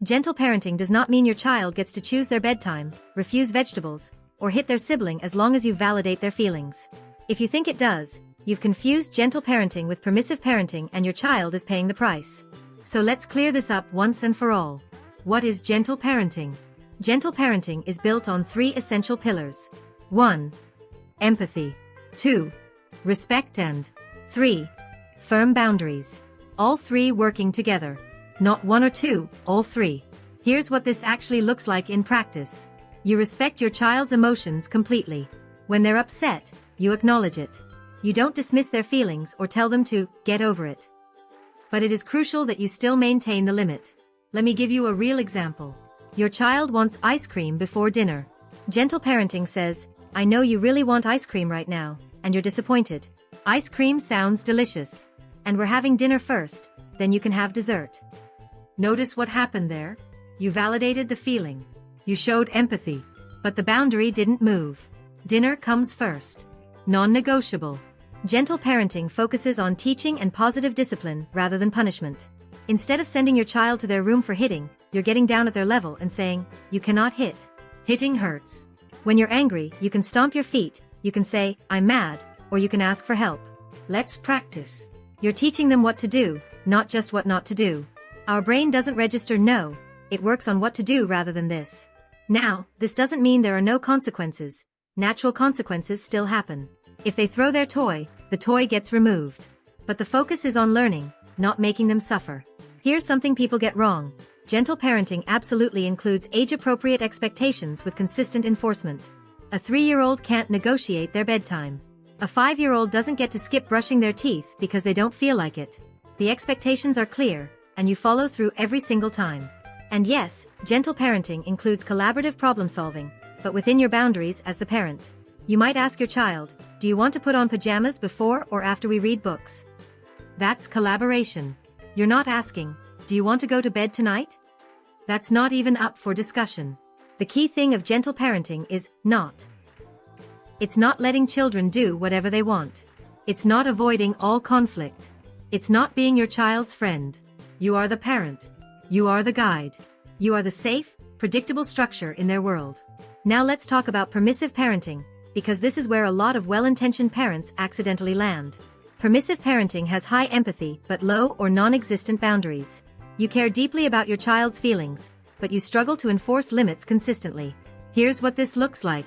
Gentle parenting does not mean your child gets to choose their bedtime, refuse vegetables, or hit their sibling as long as you validate their feelings. If you think it does, you've confused gentle parenting with permissive parenting and your child is paying the price. So let's clear this up once and for all. What is gentle parenting? Gentle parenting is built on 3 essential pillars. 1. Empathy. 2. Respect and 3. Firm boundaries. All 3 working together. Not 1 or 2, all 3. Here's what this actually looks like in practice. You respect your child's emotions completely. When they're upset, you acknowledge it. You don't dismiss their feelings or tell them to get over it. But it is crucial that you still maintain the limit. Let me give you a real example. Your child wants ice cream before dinner. Gentle parenting says, I know you really want ice cream right now, and you're disappointed. Ice cream sounds delicious. And we're having dinner first, then you can have dessert. Notice what happened there? You validated the feeling. You showed empathy. But the boundary didn't move. Dinner comes first. Non-negotiable. Gentle parenting focuses on teaching and positive discipline rather than punishment. Instead of sending your child to their room for hitting, you're getting down at their level and saying, you cannot hit. Hitting hurts. When you're angry, you can stomp your feet, you can say, I'm mad, or you can ask for help. Let's practice. You're teaching them what to do, not just what not to do. Our brain doesn't register no, it works on what to do rather than this. Now, this doesn't mean there are no consequences. Natural consequences still happen. If they throw their toy, the toy gets removed. But the focus is on learning, not making them suffer. Here's something people get wrong. Gentle parenting absolutely includes age-appropriate expectations with consistent enforcement. A 3-year-old can't negotiate their bedtime. A 5-year-old doesn't get to skip brushing their teeth because they don't feel like it. The expectations are clear, and you follow through every single time. And yes, gentle parenting includes collaborative problem solving, but within your boundaries as the parent. You might ask your child, do you want to put on pajamas before or after we read books? That's collaboration. You're not asking, do you want to go to bed tonight? That's not even up for discussion. The key thing of gentle parenting is not. It's not letting children do whatever they want. It's not avoiding all conflict. It's not being your child's friend. You are the parent. You are the guide. You are the safe, predictable structure in their world. Now let's talk about permissive parenting, because this is where a lot of well-intentioned parents accidentally land. Permissive parenting has high empathy but low or non-existent boundaries. You care deeply about your child's feelings, but you struggle to enforce limits consistently. Here's what this looks like.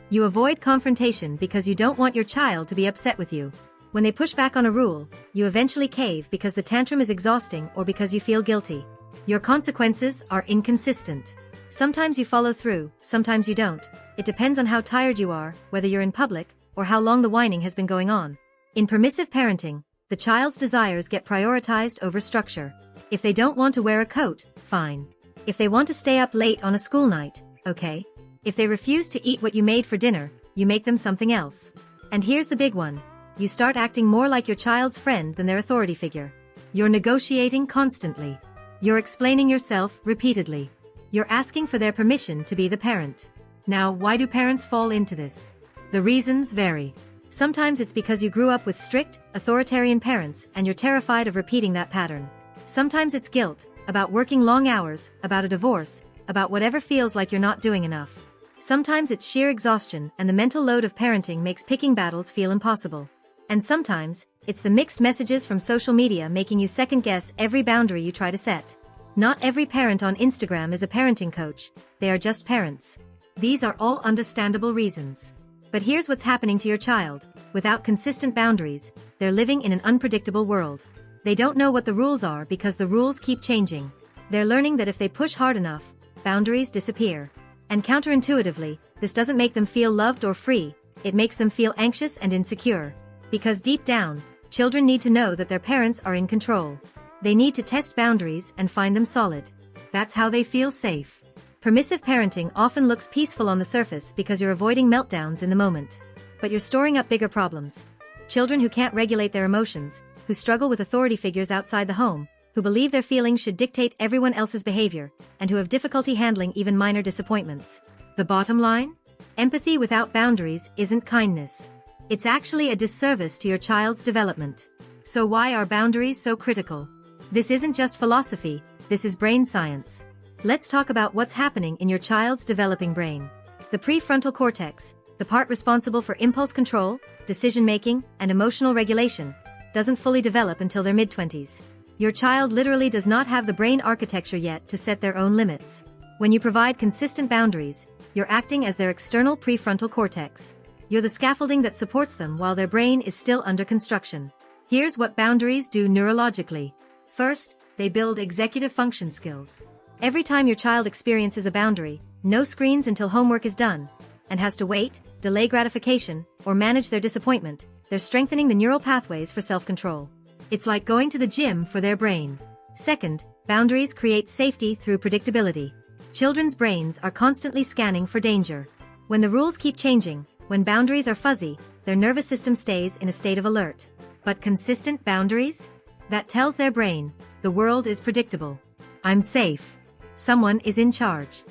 You avoid confrontation because you don't want your child to be upset with you. When they push back on a rule, you eventually cave because the tantrum is exhausting or because you feel guilty. Your consequences are inconsistent. Sometimes you follow through, sometimes you don't. It depends on how tired you are, whether you're in public, or how long the whining has been going on. In permissive parenting, the child's desires get prioritized over structure. If they don't want to wear a coat, fine. If they want to stay up late on a school night, okay. If they refuse to eat what you made for dinner, you make them something else. And here's the big one. You start acting more like your child's friend than their authority figure. You're negotiating constantly. You're explaining yourself repeatedly. You're asking for their permission to be the parent. Now, why do parents fall into this? The reasons vary. Sometimes it's because you grew up with strict, authoritarian parents and you're terrified of repeating that pattern. Sometimes it's guilt, about working long hours, about a divorce, about whatever feels like you're not doing enough. Sometimes it's sheer exhaustion and the mental load of parenting makes picking battles feel impossible. And sometimes, it's the mixed messages from social media making you second-guess every boundary you try to set. Not every parent on Instagram is a parenting coach, they are just parents. These are all understandable reasons. But here's what's happening to your child. Without consistent boundaries, they're living in an unpredictable world. They don't know what the rules are because the rules keep changing. They're learning that if they push hard enough, boundaries disappear. And counterintuitively, this doesn't make them feel loved or free, it makes them feel anxious and insecure. Because deep down, children need to know that their parents are in control. They need to test boundaries and find them solid. That's how they feel safe. Permissive parenting often looks peaceful on the surface because you're avoiding meltdowns in the moment. But you're storing up bigger problems. Children who can't regulate their emotions, who struggle with authority figures outside the home, who believe their feelings should dictate everyone else's behavior, and who have difficulty handling even minor disappointments. The bottom line? Empathy without boundaries isn't kindness. It's actually a disservice to your child's development. So why are boundaries so critical? This isn't just philosophy, this is brain science. Let's talk about what's happening in your child's developing brain. The prefrontal cortex, the part responsible for impulse control, decision-making, and emotional regulation, doesn't fully develop until their mid-20s. Your child literally does not have the brain architecture yet to set their own limits. When you provide consistent boundaries, you're acting as their external prefrontal cortex. You're the scaffolding that supports them while their brain is still under construction. Here's what boundaries do neurologically. First, they build executive function skills. Every time your child experiences a boundary, no screens until homework is done, and has to wait, delay gratification, or manage their disappointment, they're strengthening the neural pathways for self-control. It's like going to the gym for their brain. Second, boundaries create safety through predictability. Children's brains are constantly scanning for danger. When the rules keep changing, when boundaries are fuzzy, their nervous system stays in a state of alert. But consistent boundaries? That tells their brain, the world is predictable. I'm safe. Someone is in charge.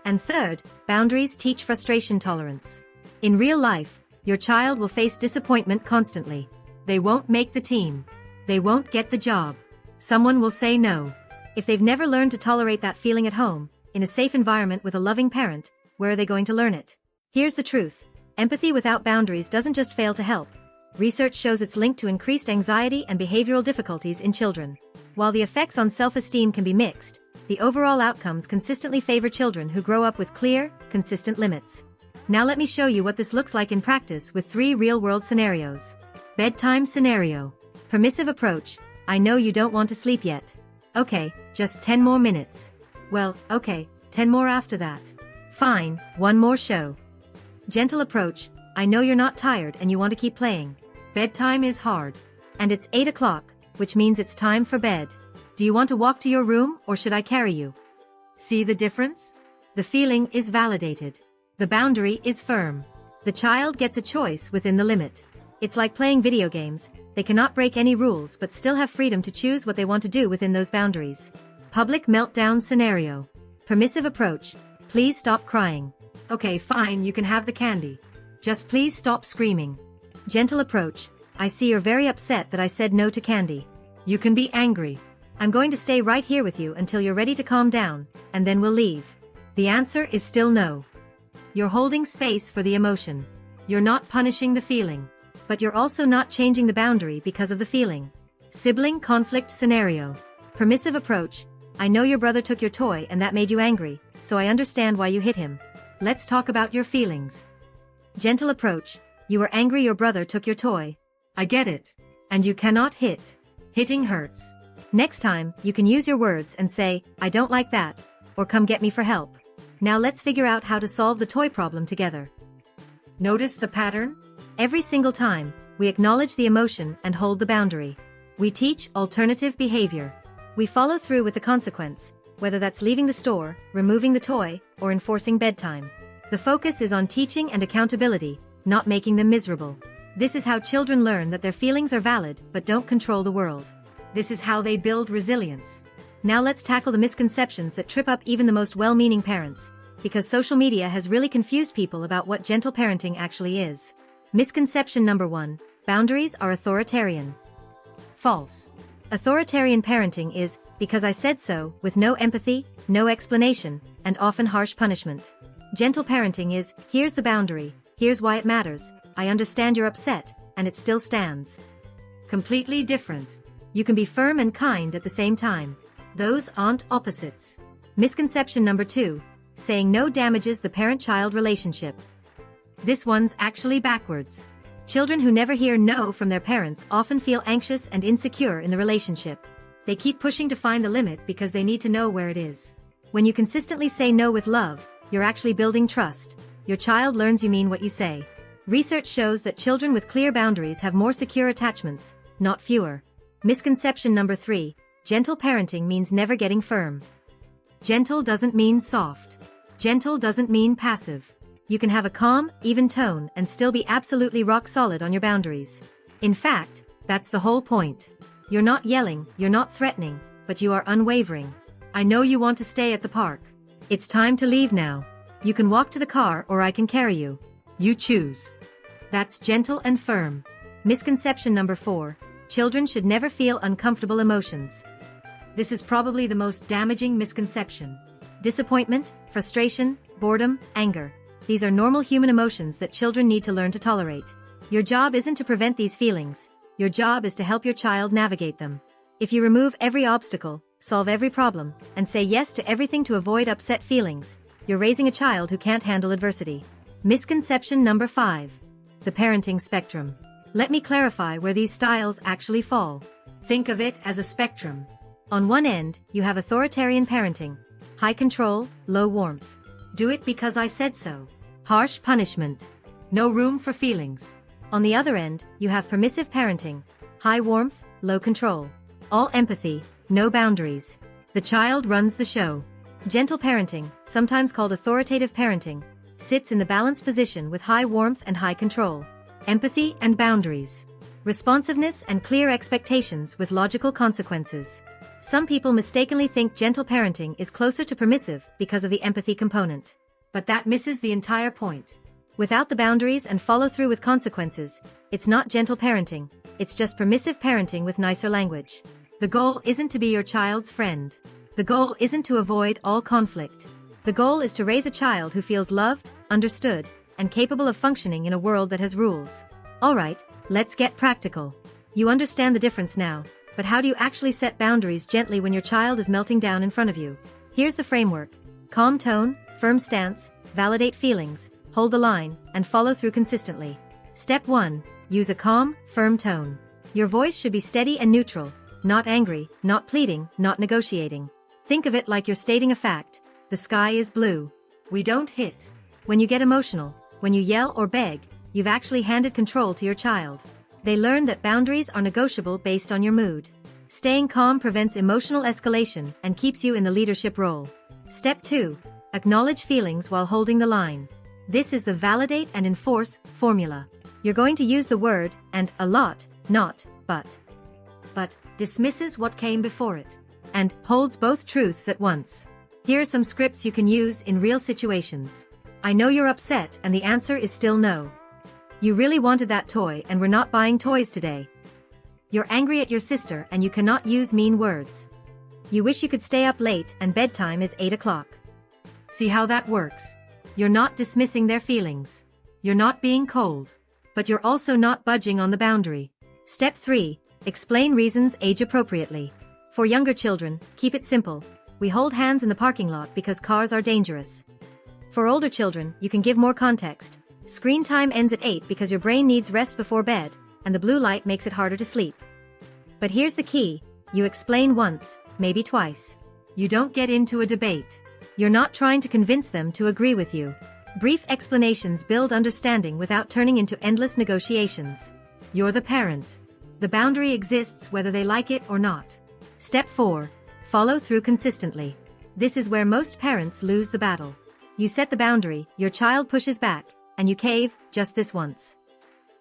And third, boundaries teach frustration tolerance. In real life, your child will face disappointment constantly. They won't make the team. They won't get the job. Someone will say no. If they've never learned to tolerate that feeling at home, in a safe environment with a loving parent, where are they going to learn it? Here's the truth. Empathy without boundaries doesn't just fail to help. Research shows it's linked to increased anxiety and behavioral difficulties in children. While the effects on self-esteem can be mixed, the overall outcomes consistently favor children who grow up with clear, consistent limits. Now let me show you what this looks like in practice with 3 real-world scenarios. Bedtime scenario. Permissive approach. I know you don't want to sleep yet. Okay, just 10 more minutes. Well, okay, 10 more after that. Fine, 1 more show. Gentle approach. I know you're not tired and you want to keep playing. Bedtime is hard. And it's 8 o'clock, which means it's time for bed. Do you want to walk to your room or should I carry you? See the difference? The feeling is validated. The boundary is firm. The child gets a choice within the limit. It's like playing video games. They cannot break any rules but still have freedom to choose what they want to do within those boundaries. Public meltdown scenario. Permissive approach. Please stop crying. Okay, fine, you can have the candy. Just please stop screaming. Gentle approach. I see you're very upset that I said no to candy. You can be angry. I'm going to stay right here with you until you're ready to calm down, and then we'll leave. The answer is still no. You're holding space for the emotion. You're not punishing the feeling. But you're also not changing the boundary because of the feeling. Sibling conflict scenario. Permissive approach. I know your brother took your toy and that made you angry, so I understand why you hit him. Let's talk about your feelings. Gentle approach. You were angry your brother took your toy. I get it. And you cannot hit. Hitting hurts. Next time, you can use your words and say, I don't like that, or come get me for help. Now let's figure out how to solve the toy problem together. Notice the pattern? Every single time, we acknowledge the emotion and hold the boundary. We teach alternative behavior. We follow through with the consequence, whether that's leaving the store, removing the toy, or enforcing bedtime. The focus is on teaching and accountability, not making them miserable. This is how children learn that their feelings are valid but don't control the world. This is how they build resilience. Now let's tackle the misconceptions that trip up even the most well-meaning parents, because social media has really confused people about what gentle parenting actually is. Misconception number 1. Boundaries are authoritarian. False. Authoritarian parenting is, because I said so, with no empathy, no explanation, and often harsh punishment. Gentle parenting is, here's the boundary, here's why it matters, I understand you're upset, and it still stands. Completely different. You can be firm and kind at the same time. Those aren't opposites. Misconception number 2. Saying no damages the parent-child relationship. This one's actually backwards. Children who never hear no from their parents often feel anxious and insecure in the relationship. They keep pushing to find the limit because they need to know where it is. When you consistently say no with love, you're actually building trust. Your child learns you mean what you say. Research shows that children with clear boundaries have more secure attachments, not fewer. Misconception number 3. Gentle parenting means never getting firm. Gentle doesn't mean soft. Gentle doesn't mean passive. You can have a calm, even tone and still be absolutely rock solid on your boundaries. In fact, that's the whole point. You're not yelling, you're not threatening, but you are unwavering. I know you want to stay at the park. It's time to leave now. You can walk to the car or I can carry you. You choose. That's gentle and firm. Misconception number 4. Children should never feel uncomfortable emotions. This is probably the most damaging misconception. Disappointment, frustration, boredom, anger. These are normal human emotions that children need to learn to tolerate. Your job isn't to prevent these feelings. Your job is to help your child navigate them. If you remove every obstacle, solve every problem, and say yes to everything to avoid upset feelings, you're raising a child who can't handle adversity. Misconception number 5. The parenting spectrum. Let me clarify where these styles actually fall. Think of it as a spectrum. On one end, you have authoritarian parenting. High control, low warmth. Do it because I said so. Harsh punishment. No room for feelings. On the other end, you have permissive parenting. High warmth, low control. All empathy, no boundaries. The child runs the show. Gentle parenting, sometimes called authoritative parenting, sits in the balanced position with high warmth and high control. Empathy and boundaries. Responsiveness and clear expectations with logical consequences. Some people mistakenly think gentle parenting is closer to permissive because of the empathy component. But that misses the entire point. Without the boundaries and follow-through with consequences, it's not gentle parenting, it's just permissive parenting with nicer language. The goal isn't to be your child's friend. The goal isn't to avoid all conflict. The goal is to raise a child who feels loved, understood, and capable of functioning in a world that has rules. Alright, let's get practical. You understand the difference now, but how do you actually set boundaries gently when your child is melting down in front of you? Here's the framework. Calm tone, firm stance, validate feelings, hold the line, and follow through consistently. Step 1. Use a calm, firm tone. Your voice should be steady and neutral, not angry, not pleading, not negotiating. Think of it like you're stating a fact. The sky is blue. We don't hit. When you get emotional, when you yell or beg, you've actually handed control to your child. They learn that boundaries are negotiable based on your mood. Staying calm prevents emotional escalation and keeps you in the leadership role. Step 2. Acknowledge feelings while holding the line. This is the validate and enforce formula. You're going to use the word and a lot, not but. But dismisses what came before it and holds both truths at once. Here are some scripts you can use in real situations. I know you're upset and the answer is still no. You really wanted that toy and we're not buying toys today. You're angry at your sister and you cannot use mean words. You wish you could stay up late and bedtime is 8 o'clock. See how that works? You're not dismissing their feelings. You're not being cold. But you're also not budging on the boundary. Step 3. Explain reasons age appropriately. For younger children, keep it simple. We hold hands in the parking lot because cars are dangerous. For older children, you can give more context. Screen time ends at 8 because your brain needs rest before bed, and the blue light makes it harder to sleep. But here's the key. You explain once, maybe twice. You don't get into a debate. You're not trying to convince them to agree with you. Brief explanations build understanding without turning into endless negotiations. You're the parent. The boundary exists whether they like it or not. Step 4. Follow through consistently. This is where most parents lose the battle. You set the boundary, your child pushes back, and you cave, just this once.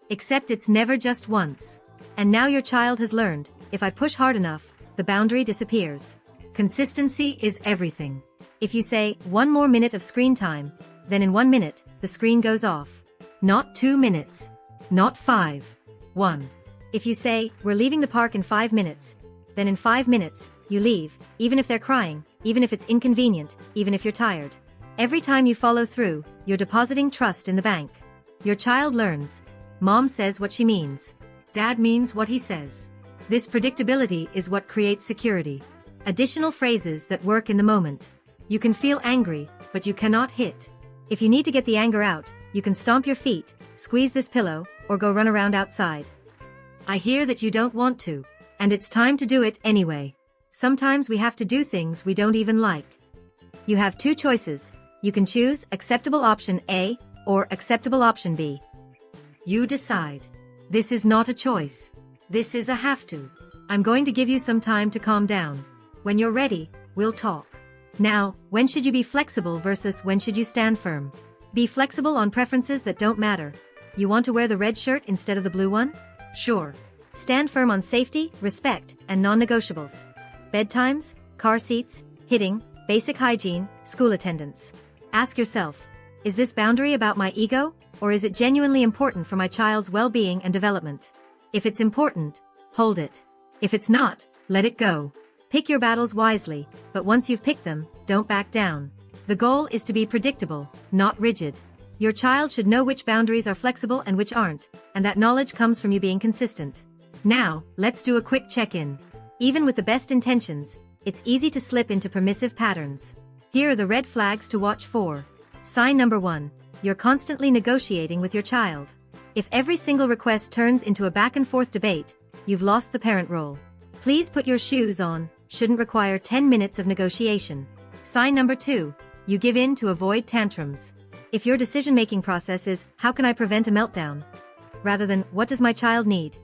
Except it's never just once. And now your child has learned, if I push hard enough, the boundary disappears. Consistency is everything. If you say, 1 more minute of screen time, then in 1 minute, the screen goes off. Not 2 minutes. Not 5. 1. If you say, we're leaving the park in 5 minutes, then in 5 minutes, you leave, even if they're crying, even if it's inconvenient, even if you're tired. Every time you follow through, you're depositing trust in the bank. Your child learns. Mom says what she means. Dad means what he says. This predictability is what creates security. Additional phrases that work in the moment. You can feel angry, but you cannot hit. If you need to get the anger out, you can stomp your feet, squeeze this pillow, or go run around outside. I hear that you don't want to, and it's time to do it anyway. Sometimes we have to do things we don't even like. You have 2 choices. You can choose acceptable option A or acceptable option B. You decide. This is not a choice. This is a have to. I'm going to give you some time to calm down. When you're ready, we'll talk. Now, when should you be flexible versus when should you stand firm? Be flexible on preferences that don't matter. You want to wear the red shirt instead of the blue one? Sure. Stand firm on safety, respect, and non-negotiables. Bedtimes, car seats, hitting, basic hygiene, school attendance. Ask yourself, is this boundary about my ego, or is it genuinely important for my child's well-being and development? If it's important, hold it. If it's not, let it go. Pick your battles wisely, but once you've picked them, don't back down. The goal is to be predictable, not rigid. Your child should know which boundaries are flexible and which aren't, and that knowledge comes from you being consistent. Now, let's do a quick check-in. Even with the best intentions, it's easy to slip into permissive patterns. Here are the red flags to watch for. Sign number 1. You're constantly negotiating with your child. If every single request turns into a back-and-forth debate, you've lost the parent role. Please put your shoes on shouldn't require 10 minutes of negotiation. Sign number 2. You give in to avoid tantrums. If your decision-making process is, how can I prevent a meltdown? Rather than, what does my child need?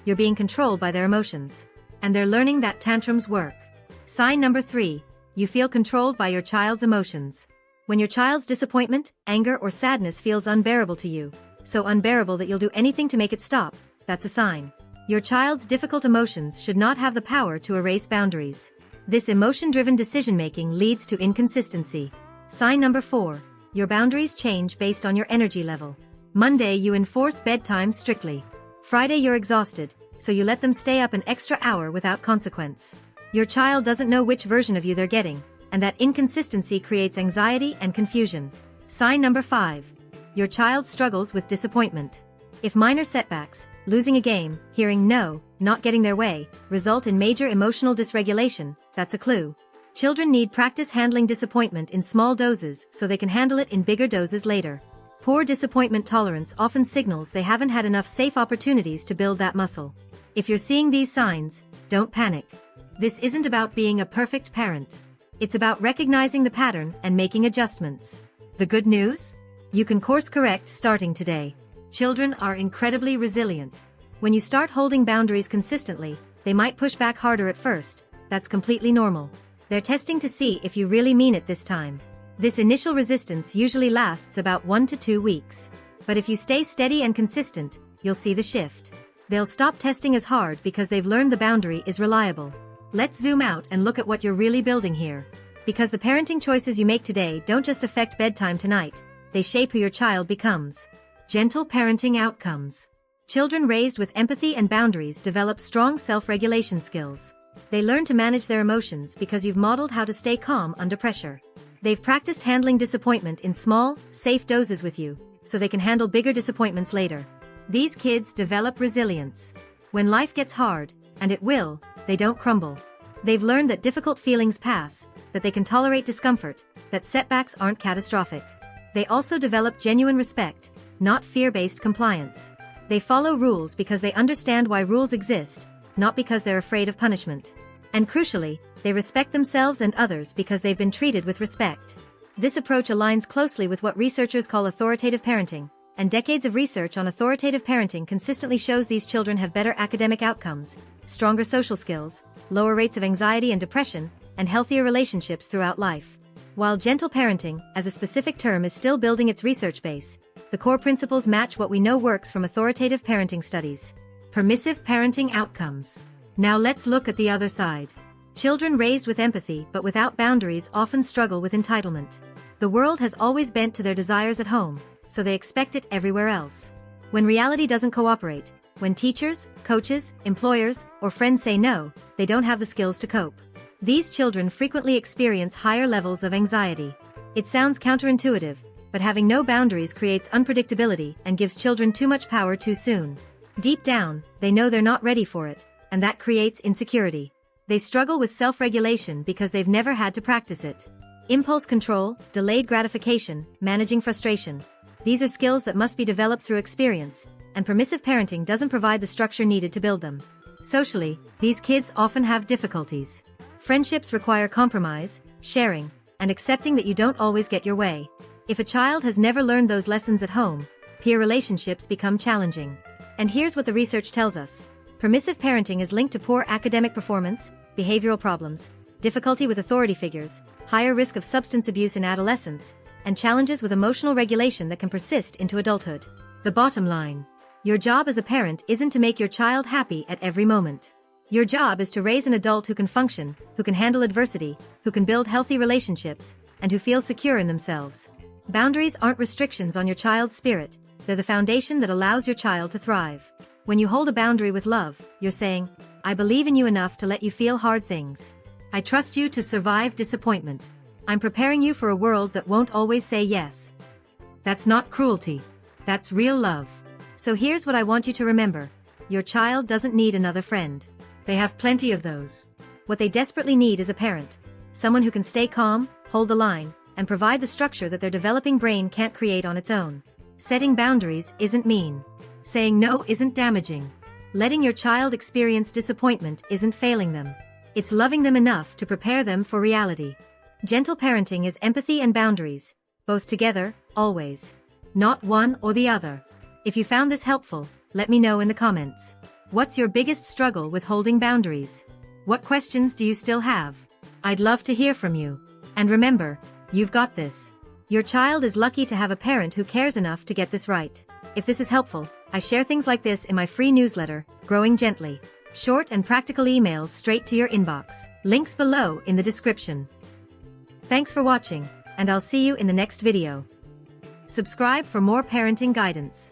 You're being controlled by their emotions. And they're learning that tantrums work. Sign number 3. You feel controlled by your child's emotions. When your child's disappointment, anger, or sadness feels unbearable to you, so unbearable that you'll do anything to make it stop, that's a sign. Your child's difficult emotions should not have the power to erase boundaries. This emotion-driven decision-making leads to inconsistency. Sign number 4. Your boundaries change based on your energy level. Monday you enforce bedtime strictly. Friday you're exhausted, so you let them stay up an extra hour without consequence. Your child doesn't know which version of you they're getting, and that inconsistency creates anxiety and confusion. Sign number 5. Your child struggles with disappointment. If minor setbacks, losing a game, hearing no, not getting their way, result in major emotional dysregulation, that's a clue. Children need practice handling disappointment in small doses so they can handle it in bigger doses later. Poor disappointment tolerance often signals they haven't had enough safe opportunities to build that muscle. If you're seeing these signs, don't panic. This isn't about being a perfect parent. It's about recognizing the pattern and making adjustments. The good news? You can course correct starting today. Children are incredibly resilient. When you start holding boundaries consistently, they might push back harder at first. That's completely normal. They're testing to see if you really mean it this time. This initial resistance usually lasts about 1 to 2 weeks. But if you stay steady and consistent, you'll see the shift. They'll stop testing as hard because they've learned the boundary is reliable. Let's zoom out and look at what you're really building here. Because the parenting choices you make today don't just affect bedtime tonight, they shape who your child becomes. Gentle parenting outcomes. Children raised with empathy and boundaries develop strong self-regulation skills. They learn to manage their emotions because you've modeled how to stay calm under pressure. They've practiced handling disappointment in small, safe doses with you, so they can handle bigger disappointments later. These kids develop resilience. When life gets hard, and it will, they don't crumble. They've learned that difficult feelings pass, that they can tolerate discomfort, that setbacks aren't catastrophic. They also develop genuine respect, not fear-based compliance. They follow rules because they understand why rules exist, not because they're afraid of punishment. And crucially, they respect themselves and others because they've been treated with respect. This approach aligns closely with what researchers call authoritative parenting, and decades of research on authoritative parenting consistently shows these children have better academic outcomes, stronger social skills, lower rates of anxiety and depression, and healthier relationships throughout life. While gentle parenting, as a specific term, is still building its research base, the core principles match what we know works from authoritative parenting studies. Permissive parenting outcomes. Now let's look at the other side. Children raised with empathy but without boundaries often struggle with entitlement. The world has always bent to their desires at home, so they expect it everywhere else. When reality doesn't cooperate, when teachers, coaches, employers, or friends say no, they don't have the skills to cope. These children frequently experience higher levels of anxiety. It sounds counterintuitive, but having no boundaries creates unpredictability and gives children too much power too soon. Deep down, they know they're not ready for it, and that creates insecurity. They struggle with self-regulation because they've never had to practice it. Impulse control, delayed gratification, managing frustration. These are skills that must be developed through experience, and permissive parenting doesn't provide the structure needed to build them. Socially, these kids often have difficulties. Friendships require compromise, sharing, and accepting that you don't always get your way. If a child has never learned those lessons at home, peer relationships become challenging. And here's what the research tells us. Permissive parenting is linked to poor academic performance, behavioral problems, difficulty with authority figures, higher risk of substance abuse in adolescence, and challenges with emotional regulation that can persist into adulthood. The bottom line. Your job as a parent isn't to make your child happy at every moment. Your job is to raise an adult who can function, who can handle adversity, who can build healthy relationships, and who feels secure in themselves. Boundaries aren't restrictions on your child's spirit, they're the foundation that allows your child to thrive. When you hold a boundary with love, you're saying, I believe in you enough to let you feel hard things. I trust you to survive disappointment. I'm preparing you for a world that won't always say yes. That's not cruelty. That's real love. So here's what I want you to remember. Your child doesn't need another friend. They have plenty of those. What they desperately need is a parent. Someone who can stay calm, hold the line, and provide the structure that their developing brain can't create on its own. Setting boundaries isn't mean. Saying no isn't damaging. Letting your child experience disappointment isn't failing them. It's loving them enough to prepare them for reality. Gentle parenting is empathy and boundaries, both together, always. Not one or the other. If you found this helpful, let me know in the comments. What's your biggest struggle with holding boundaries? What questions do you still have? I'd love to hear from you. And remember, you've got this. Your child is lucky to have a parent who cares enough to get this right. If this is helpful, I share things like this in my free newsletter, Growing Gently. Short and practical emails straight to your inbox. Links below in the description. Thanks for watching, and I'll see you in the next video. Subscribe for more parenting guidance.